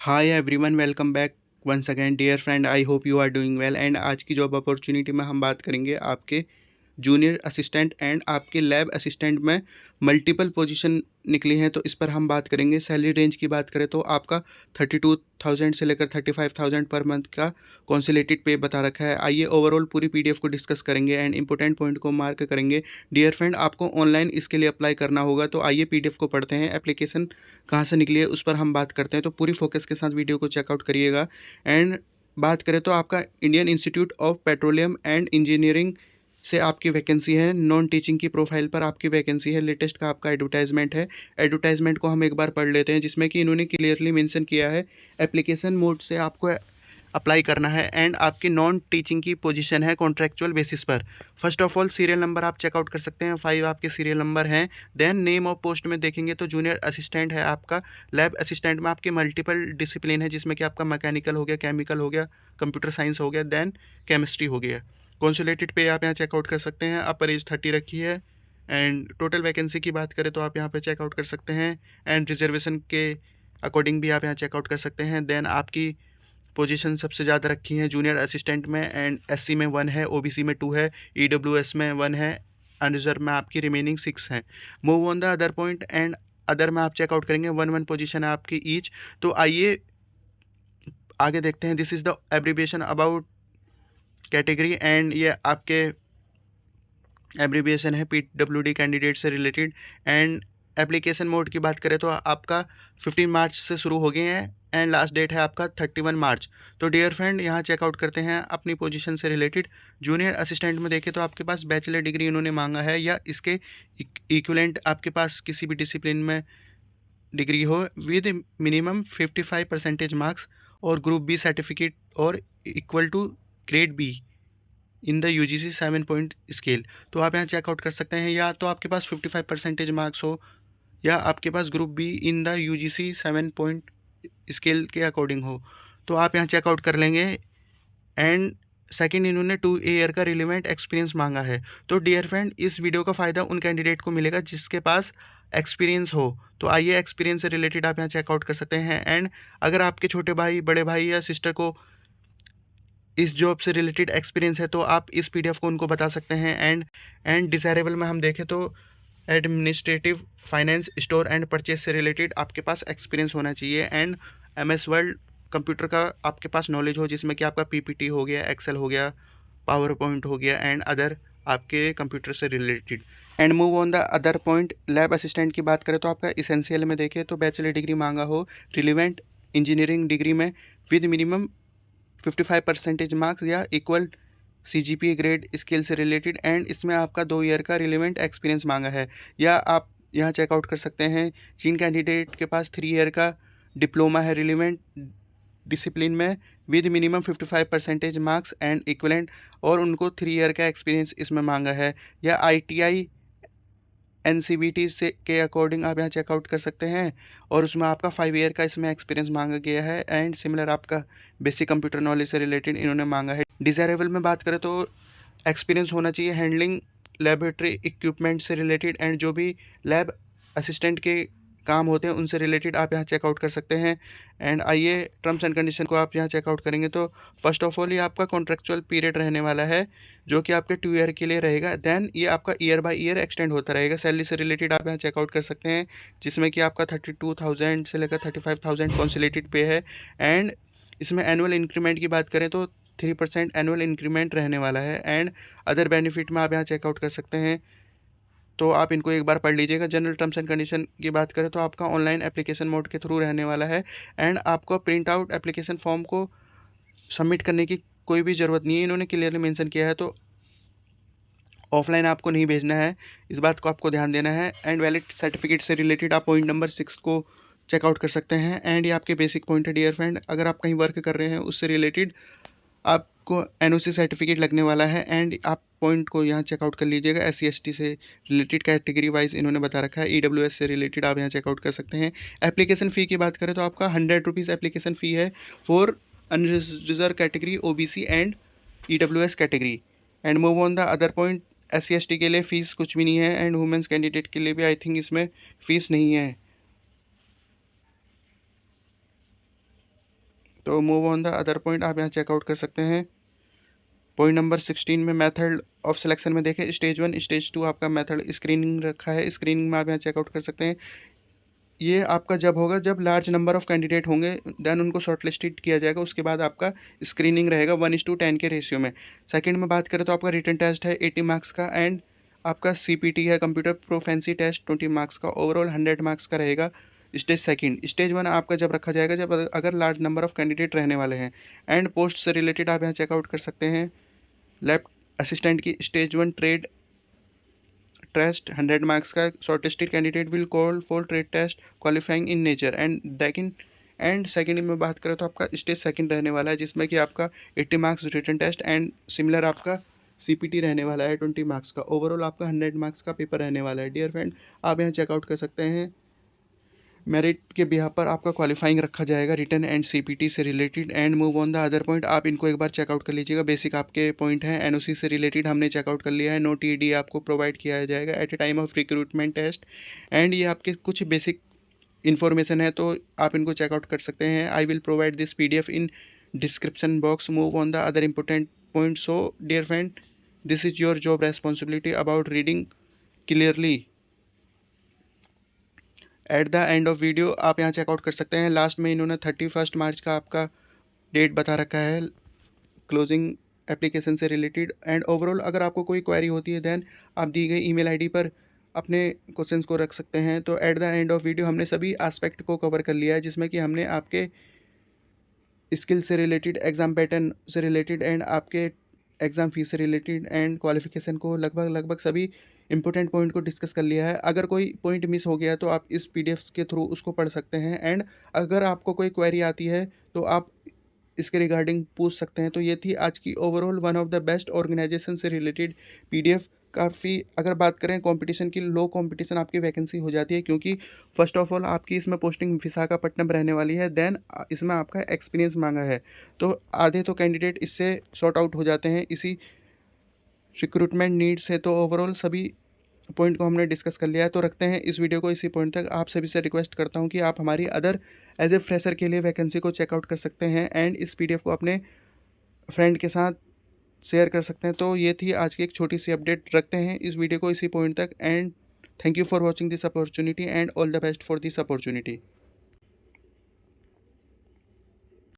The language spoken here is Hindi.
Hi everyone, welcome back once again dear friend. I hope you are doing well. And आज की जॉब अपॉर्चुनिटी में हम बात करेंगे आपके जूनियर असिस्टेंट एंड आपके लैब असिस्टेंट में मल्टीपल पोजीशन निकली हैं, तो इस पर हम बात करेंगे। सैलरी रेंज की बात करें तो आपका 32,000 से लेकर 35,000 पर मंथ का कॉन्सुलेटेड पे बता रखा है। आइए ओवरऑल पूरी पीडीएफ को डिस्कस करेंगे एंड इंपॉर्टेंट पॉइंट को मार्क करेंगे। डियर फ्रेंड, आपको ऑनलाइन इसके लिए अप्लाई करना होगा, तो आइए पीडीएफ को पढ़ते हैं। एप्लीकेशन कहाँ से निकली है उस पर हम बात करते हैं, तो पूरी फोकस के साथ वीडियो को चेकआउट करिएगा। एंड बात करें तो आपका Indian institute of petroleum and engineering से आपकी वैकेंसी है। नॉन टीचिंग की प्रोफाइल पर आपकी वैकेंसी है। लेटेस्ट का आपका एडवर्टाइजमेंट है। एडवर्टाइजमेंट को हम एक बार पढ़ लेते हैं, जिसमें कि इन्होंने क्लियरली मेंशन किया है एप्लीकेशन मोड से आपको अप्लाई करना है एंड आपकी नॉन टीचिंग की पोजीशन है कॉन्ट्रैक्चुअल बेसिस पर। First of all serial number आप चेकआउट कर सकते हैं, 5 आपके सीरियल नंबर हैं। देन नेम ऑफ पोस्ट में देखेंगे तो जूनियर असिस्टेंट है आपका। लैब असिस्टेंट में आपके मल्टीपल डिसिप्लिन है, जिसमें कि आपका मैकेनिकल हो गया, केमिकल हो गया, कंप्यूटर साइंस हो गया, देन केमिस्ट्री हो गया। कॉन्सुलेटेड पे आप यहाँ चेकआउट कर सकते हैं। अपर एज 30 रखी है। एंड टोटल वैकेंसी की बात करें तो आप यहाँ पे चेकआउट कर सकते हैं। एंड रिजर्वेशन के अकॉर्डिंग भी आप यहाँ चेकआउट कर सकते हैं। देन आपकी पोजीशन सबसे ज़्यादा रखी हैं जूनियर असिस्टेंट में। एंड एससी में 1 है, ओबीसी में 2 है, ईडब्ल्यूएस में 1 है, अनरिजर्व में आपकी रिमेनिंग 6 हैं। Move on the other point. And other में आप चेकआउट करेंगे 1 पोजीशन है आपकी ईच। तो आइए आगे देखते हैं। This is the abbreviation about category and ये आपके एब्रीविएशन है पीडब्ल्यूडी कैंडिडेट से रिलेटेड। एंड एप्लीकेशन मोड की बात करें तो आपका 15 मार्च से शुरू हो गए हैं एंड लास्ट डेट है आपका 31 मार्च। तो डियर फ्रेंड, यहाँ चेकआउट करते हैं अपनी पोजीशन से रिलेटेड। जूनियर असिस्टेंट में देखें तो आपके पास बैचलर डिग्री इन्होंने मांगा है, या इसके इक्विवेलेंट आपके पास किसी भी डिसिप्लिन में डिग्री हो विद मिनिमम 55% मार्क्स और ग्रुप बी सर्टिफिकेट और equal to grade B in the UGC 7 point scale. तो आप यहाँ चेकआउट कर सकते हैं, या तो आपके पास 55% मार्क्स हो, या आपके पास group B in the UGC 7 point scale के अकॉर्डिंग हो, तो आप यहाँ चेकआउट कर लेंगे। एंड सेकंड, इन्होंने 2 ईयर का रिलेवेंट एक्सपीरियंस मांगा है। तो डियर फ्रेंड, इस वीडियो का फ़ायदा उन कैंडिडेट को मिलेगा जिसके पास एक्सपीरियंस हो। तो आइए एक्सपीरियंस से रिलेटेड आप यहाँ चेकआउट कर सकते हैं। एंड अगर आपके छोटे भाई, बड़े भाई या सिस्टर को इस जॉब से रिलेटेड एक्सपीरियंस है, तो आप इस पीडीएफ को उनको बता सकते हैं। एंड डिज़ायरेबल में हम देखें तो administrative, finance, store and purchase से रिलेटेड आपके पास एक्सपीरियंस होना चाहिए। एंड एमएस वर्ड कंप्यूटर का आपके पास नॉलेज हो, जिसमें कि आपका पीपीटी हो गया, एक्सेल हो गया, पावर पॉइंट हो गया एंड अदर आपके कंप्यूटर से related. And move on the other point. Lab assistant की बात करें तो आपका इसेंशियल में देखें तो बैचलर डिग्री मांगा हो रिलेवेंट इंजीनियरिंग डिग्री में विद मिनिमम 55% मार्क्स या इक्वल सीजीपीए ग्रेड स्केल से रिलेटेड। एंड इसमें आपका 2 ईयर का रिलेवेंट एक्सपीरियंस मांगा है, या आप यहाँ चेकआउट कर सकते हैं जिन कैंडिडेट के पास 3 ईयर का डिप्लोमा है रिलेवेंट डिसिप्लिन में with minimum 55% marks and equivalent, और उनको 3 ईयर का एक्सपीरियंस इसमें मांगा है, या आईटीआई एनसीवीटी से के अकॉर्डिंग आप यहाँ चेकआउट कर सकते हैं, और उसमें आपका 5 ईयर का इसमें एक्सपीरियंस मांगा गया है। एंड सिमिलर आपका बेसिक कंप्यूटर नॉलेज से रिलेटेड इन्होंने मांगा है। डिज़ायरेबल में बात करें तो एक्सपीरियंस होना चाहिए हैंडलिंग लेबोरेटरी इक्विपमेंट से रिलेटेड, एंड जो भी लैब असिस्टेंट के काम होते हैं उनसे रिलेटेड आप यहाँ चेकआउट कर सकते हैं। एंड आइए टर्म्स एंड कंडीशन को आप यहाँ चेकआउट करेंगे तो फर्स्ट ऑफ ऑल ये आपका कॉन्ट्रेक्चुअल पीरियड रहने वाला है, जो कि आपके 2 ईयर के लिए रहेगा। देन ये आपका ईयर बाय ईयर एक्सटेंड होता रहेगा। सैलरी से रिलेटेड आप यहाँ चेकआउट कर सकते हैं, जिसमें कि आपका 32,000 से लेकर 35,000 कॉन्सुलेटेड पे है। एंड इसमें एनुअल इंक्रीमेंट की बात करें तो 3% एनुअल इंक्रीमेंट रहने वाला है। एंड अदर बेनिफिट में आप यहाँ चेकआउट कर सकते हैं, तो आप इनको एक बार पढ़ लीजिएगा। जनरल टर्म्स एंड कंडीशन की बात करें तो आपका ऑनलाइन एप्लीकेशन मोड के थ्रू रहने वाला है। एंड आपको प्रिंट आउट एप्लीकेशन फॉर्म को सबमिट करने की कोई भी ज़रूरत नहीं है, इन्होंने क्लियरली मेंशन किया है। तो ऑफलाइन आपको नहीं भेजना है, इस बात को आपको ध्यान देना है। एंड वैलिड सर्टिफिकेट से रिलेटेड आप पॉइंट नंबर 6 को चेकआउट कर सकते हैं। एंड ये आपके बेसिक पॉइंट है डियर फ्रेंड। अगर आप कहीं वर्क कर रहे हैं उससे रिलेटेड आपको एनओसी सर्टिफिकेट लगने वाला है। एंड आप पॉइंट को यहाँ चेकआउट कर लीजिएगा। SC ST से रिलेटेड कैटेगरी वाइज इन्होंने बता रखा है। EWS से रिलेटेड आप यहाँ चेकआउट कर सकते हैं। एप्लीकेशन फ़ी की बात करें तो आपका 100 रुपीज़ एप्लीकेशन फ़ी है for unreserve category, OBC and EWS category. And move on the other point. SC ST के लिए फ़ीस कुछ भी नहीं है, एंड वुमेंस कैंडिडेट के लिए भी आई थिंक इसमें फ़ीस नहीं है। तो move on the other point आप यहाँ चेकआउट कर सकते हैं। पॉइंट नंबर 16 में मेथड ऑफ सिलेक्शन में देखें, स्टेज 1 स्टेज 2 आपका मेथड स्क्रीनिंग रखा है। स्क्रीनिंग में आप यहाँ चेकआउट कर सकते हैं। ये आपका जब होगा जब लार्ज नंबर ऑफ कैंडिडेट होंगे, देन उनको शॉर्टलिस्टेड किया जाएगा, उसके बाद आपका स्क्रीनिंग रहेगा 1:10 के रेशियो में। सेकंड में बात करें तो आपका रिटन टेस्ट है 80 मार्क्स का, एंड आपका CPT है कंप्यूटर प्रोफेंसी टेस्ट 20 मार्क्स का, ओवरऑल 100 मार्क्स का रहेगा। स्टेज 2 स्टेज 1 आपका जब रखा जाएगा जब अगर लार्ज नंबर ऑफ कैंडिडेट रहने वाले हैं। एंड पोस्ट से रिलेटेड आप यहाँ चेकआउट कर सकते हैं। लैब असिस्टेंट की स्टेज 1 ट्रेड टेस्ट 100 मार्क्स का, shortlisted candidate will call for trade test qualifying in nature and second में बात करें तो आपका स्टेज 2 रहने वाला है, जिसमें कि आपका 80 marks written test and similar आपका CPT रहने वाला है 20 मार्क्स का, ओवरऑल आपका 100 मार्क्स का पेपर रहने वाला है। डियर फ्रेंड, आप यहाँ चेकआउट कर सकते हैं। मेरिट के बिहाफ पर आपका क्वालिफाइंग रखा जाएगा रिटन एंड CPT से related. And move on the other point, आप इनको एक बार चेकआउट कर लीजिएगा। बेसिक आपके पॉइंट हैं। NOC से रिलेटेड हमने चेकआउट कर लिया है। नो TD आपको प्रोवाइड किया जाएगा at a time of recruitment test. And ये आपके कुछ बेसिक इन्फॉर्मेशन है, तो आप इनको चेकआउट कर सकते हैं। I will provide this PDF in description box. Move on the other important point. So dear friend, this is your job responsibility about reading clearly. At the end of video आप यहाँ चेकआउट कर सकते हैं। लास्ट में इन्होंने 31 मार्च का आपका डेट बता रखा है क्लोजिंग एप्लीकेशन से रिलेटेड। एंड ओवरऑल अगर आपको कोई क्वेरी होती है देन आप दी गई ईमेल आईडी पर अपने क्वेश्चंस को रख सकते हैं। तो eight the end of video हमने सभी एस्पेक्ट को कवर कर लिया है, जिसमें कि हमने आपके स्किल से रिलेटेड, एग्ज़ाम पैटर्न से रिलेटेड एंड आपके एग्ज़ाम फीस से रिलेटेड एंड क्वालिफिकेशन को लगभग सभी इंपॉर्टेंट पॉइंट को डिस्कस कर लिया है। अगर कोई पॉइंट मिस हो गया तो आप इस PDF के थ्रू उसको पढ़ सकते हैं। एंड अगर आपको कोई क्वेरी आती है तो आप इसके रिगार्डिंग पूछ सकते हैं। तो ये थी आज की overall one of the best organization से रिलेटेड PDF। काफ़ी अगर बात करें कंपटीशन की, लो कंपटीशन आपकी वैकेंसी हो जाती है, क्योंकि फर्स्ट ऑफ ऑल आपकी इसमें पोस्टिंग विशाखापट्टनम रहने वाली है। देन इसमें आपका एक्सपीरियंस मांगा है, तो आधे तो कैंडिडेट इससे सॉर्ट आउट हो जाते हैं इसी रिक्रूटमेंट नीड से। तो ओवरऑल सभी पॉइंट को हमने डिस्कस कर लिया है। तो रखते हैं इस वीडियो को इसी पॉइंट तक। आप सभी से रिक्वेस्ट करता हूं कि आप हमारी अदर एज ए फ्रेशर के लिए वैकेंसी को चेकआउट कर सकते हैं एंड इस PDF को अपने फ्रेंड के साथ शेयर कर सकते हैं। तो ये थी आज की एक छोटी सी अपडेट। रखते हैं इस वीडियो को इसी पॉइंट तक and thank you for watching this opportunity and all the best for this opportunity.